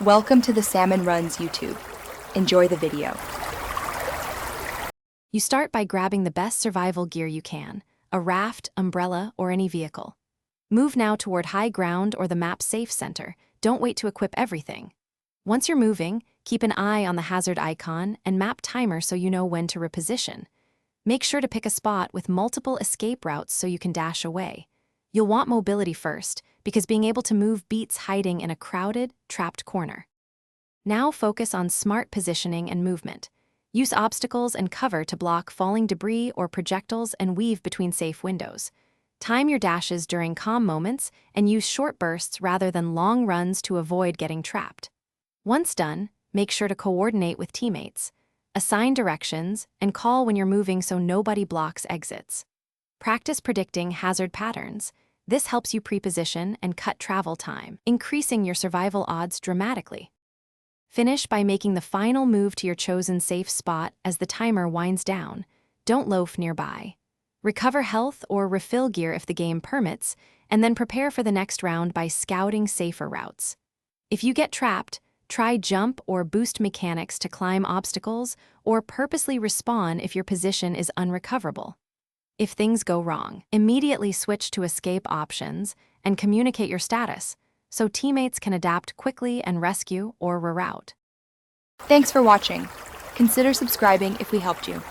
Welcome to the Salmon Runs YouTube. Enjoy the video. You start by grabbing the best survival gear you can, a raft, umbrella, or any vehicle. Move now toward high ground or the map's safe center. Don't wait to equip everything. Once you're moving, keep an eye on the hazard icon and map timer so you know when to reposition. Make sure to pick a spot with multiple escape routes so you can dash away. You'll want mobility first, because being able to move beats hiding in a crowded, trapped corner. Now focus on smart positioning and movement. Use obstacles and cover to block falling debris or projectiles and weave between safe windows. Time your dashes during calm moments and use short bursts rather than long runs to avoid getting trapped. Once done, make sure to coordinate with teammates. Assign directions and call when you're moving so nobody blocks exits. Practice predicting hazard patterns. This helps you pre-position and cut travel time, increasing your survival odds dramatically. Finish by making the final move to your chosen safe spot as the timer winds down. Don't loaf nearby. Recover health or refill gear if the game permits, and then prepare for the next round by scouting safer routes. If you get trapped, try jump or boost mechanics to climb obstacles, or purposely respawn if your position is unrecoverable. If things go wrong, immediately switch to escape options and communicate your status, so teammates can adapt quickly and rescue or reroute. Thanks for watching. Consider subscribing if we helped you.